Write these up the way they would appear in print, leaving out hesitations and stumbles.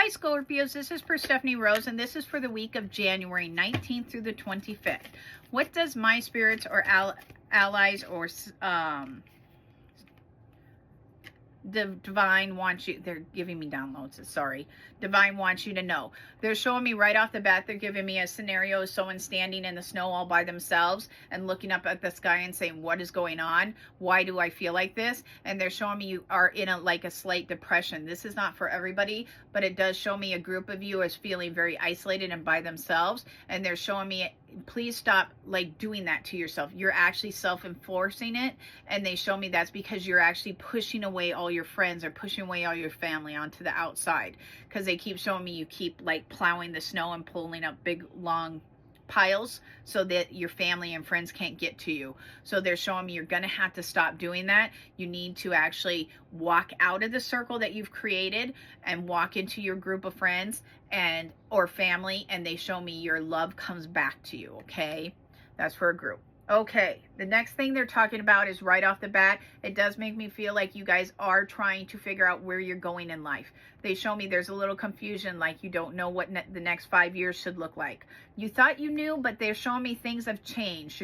Hi Scorpios, this is Perstephane Rose, and this is for the week of January 19th through the 25th. What does my spirits or allies or the divine wants you, they're giving me downloads, sorry, divine wants you to know? They're showing me right off the bat, they're giving me a scenario of someone standing in the snow all by themselves and looking up at the sky and saying, what is going on? Why do I feel like this? And they're showing me you are in a slight depression. This is not for everybody, but it does show me a group of you is feeling very isolated and by themselves, and they're showing me, please stop doing that to yourself. You're actually self-enforcing it, and they show me that's because you're actually pushing away all your friends or pushing away all your family onto the outside, because they keep showing me you keep plowing the snow and pulling up big long piles so that your family and friends can't get to you. So they're showing me you're gonna have to stop doing that. You need to actually walk out of the circle that you've created and walk into your group of friends and or family, and they show me your love comes back to you. Okay, that's for a group. Okay, the next thing they're talking about is right off the bat, it does make me feel like you guys are trying to figure out where you're going in life. They show me there's a little confusion, like you don't know what the next 5 years should look like. You thought you knew, but they're showing me things have changed.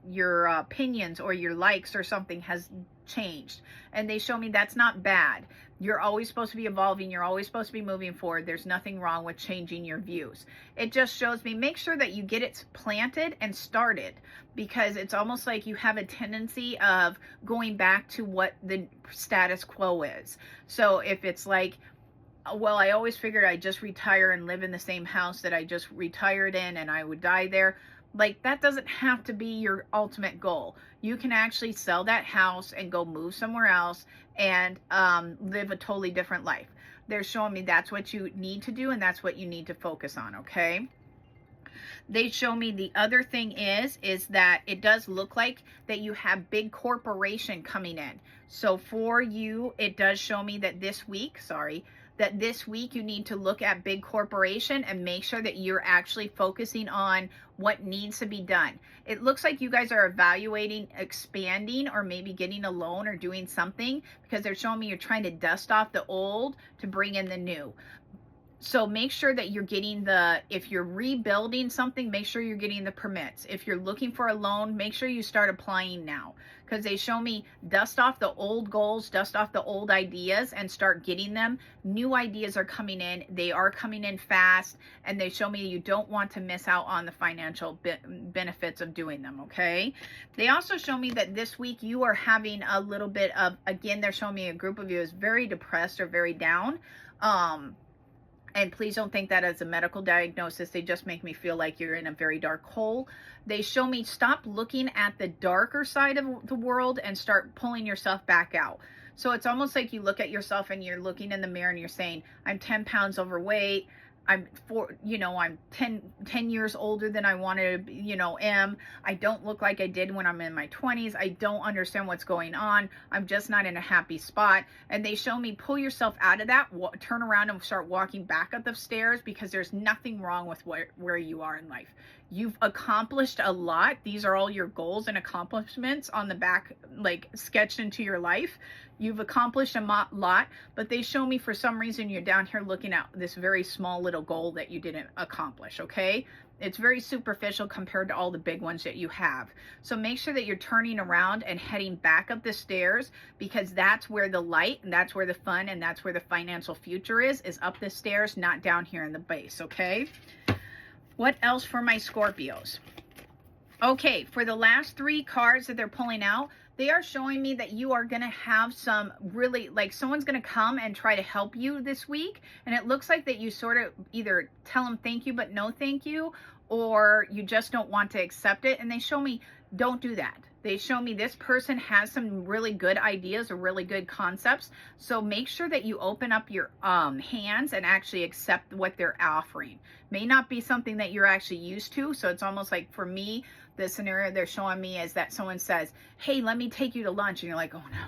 Your opinions or your likes or something has changed, and they show me that's not bad. You're always supposed to be evolving. You're always supposed to be moving forward. There's nothing wrong with changing your views. It just shows me make sure that you get it planted and started, because it's almost like you have a tendency of going back to what the status quo is. So if it's like, well, I always figured I'd just retire and live in the same house that I just retired in and I would die there. That doesn't have to be your ultimate goal. You can actually sell that house and go move somewhere else and live a totally different life. They're showing me that's what you need to do, and that's what you need to focus on, okay? They show me the other thing is that it does look like that you have big corporation coming in. So for you, it does show me that this week, that this week you need to look at big corporation and make sure that you're actually focusing on what needs to be done. It looks like you guys are evaluating expanding or maybe getting a loan or doing something, because they're showing me you're trying to dust off the old to bring in the new. So make sure that you're getting if you're rebuilding something, make sure you're getting the permits. If you're looking for a loan, make sure you start applying now, because they show me dust off the old goals, dust off the old ideas and start getting them. New ideas are coming in. They are coming in fast, and they show me you don't want to miss out on the financial benefits of doing them, okay? They also show me that this week you are having a little bit of, again, they're showing me a group of you is very depressed or very down. And please don't think that as a medical diagnosis. They just make me feel like you're in a very dark hole. They show me stop looking at the darker side of the world and start pulling yourself back out. So it's almost like you look at yourself and you're looking in the mirror and you're saying, I'm 10 pounds overweight. I'm 10 years older than I wanted to, am. I don't look like I did when I'm in my 20s. I don't understand what's going on. I'm just not in a happy spot. And they show me pull yourself out of that, turn around and start walking back up the stairs, because there's nothing wrong with where you are in life. You've accomplished a lot. These are all your goals and accomplishments on the back, sketched into your life. You've accomplished a lot, but they show me for some reason you're down here looking at this very small little goal that you didn't accomplish, okay? It's very superficial compared to all the big ones that you have. So make sure that you're turning around and heading back up the stairs, because that's where the light and that's where the fun and that's where the financial future is up the stairs, not down here in the base, okay? What else for my Scorpios? Okay, for the last 3 cards that they're pulling out, they are showing me that you are going to have some really, someone's going to come and try to help you this week. And it looks like that you sort of either tell them thank you, but no thank you, or you just don't want to accept it. And they show me, don't do that. They show me this person has some really good ideas or really good concepts. So make sure that you open up your hands and actually accept what they're offering. May not be something that you're actually used to. So it's almost like, for me, the scenario they're showing me is that someone says, hey, let me take you to lunch. And you're like, oh no,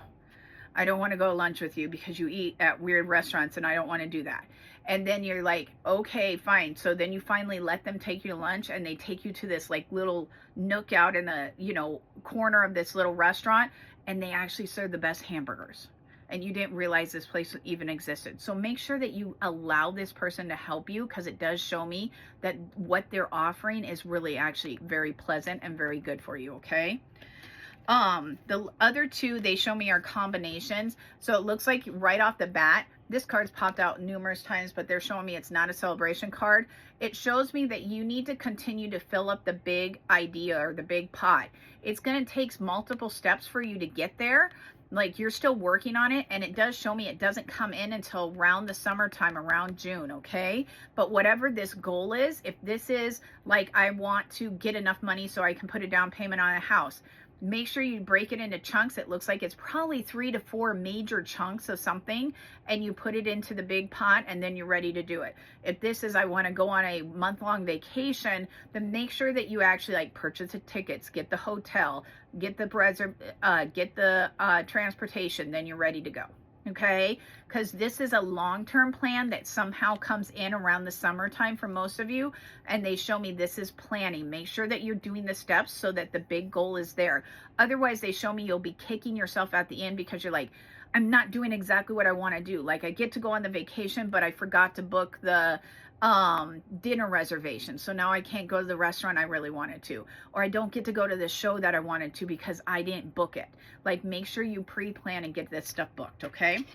I don't want to go to lunch with you because you eat at weird restaurants and I don't want to do that. And then you're like, okay, fine. So then you finally let them take you to lunch, and they take you to this little nook out in the, corner of this little restaurant, and they actually serve the best hamburgers. and you didn't realize this place even existed. So make sure that you allow this person to help you, because it does show me that what they're offering is really actually very pleasant and very good for you, okay? The other two they show me are combinations. So it looks like right off the bat, this card's popped out numerous times, but they're showing me it's not a celebration card. It shows me that you need to continue to fill up the big idea or the big pot. It's going to take multiple steps for you to get there. Like, you're still working on it, and it does show me it doesn't come in until around the summertime, around June, okay? But whatever this goal is, if this is like, I want to get enough money so I can put a down payment on a house, make sure you break it into chunks. It looks like it's probably 3 to 4 major chunks of something, and you put it into the big pot, and then you're ready to do it. If this is, I want to go on a month-long vacation, then make sure that you actually like purchase the tickets, get the hotel, get the transportation, then you're ready to go. Okay, because this is a long-term plan that somehow comes in around the summertime for most of you, and they show me this is planning. Make sure that you're doing the steps so that the big goal is there. Otherwise, they show me you'll be kicking yourself at the end because you're like, I'm not doing exactly what I want to do. Like, I get to go on the vacation, but I forgot to book the dinner reservation, so now I can't go to the restaurant I really wanted to, or I don't get to go to the show that I wanted to because I didn't book it. Like, make sure you pre-plan and get this stuff booked, okay?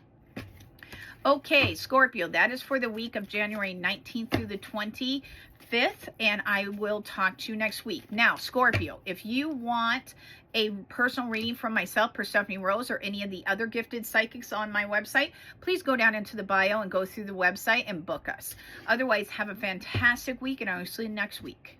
Okay, Scorpio, that is for the week of January 19th through the 25th, and I will talk to you next week. Now, Scorpio, if you want a personal reading from myself, Perstephane Rose, or any of the other gifted psychics on my website, please go down into the bio and go through the website and book us. Otherwise, have a fantastic week, and I will see you next week.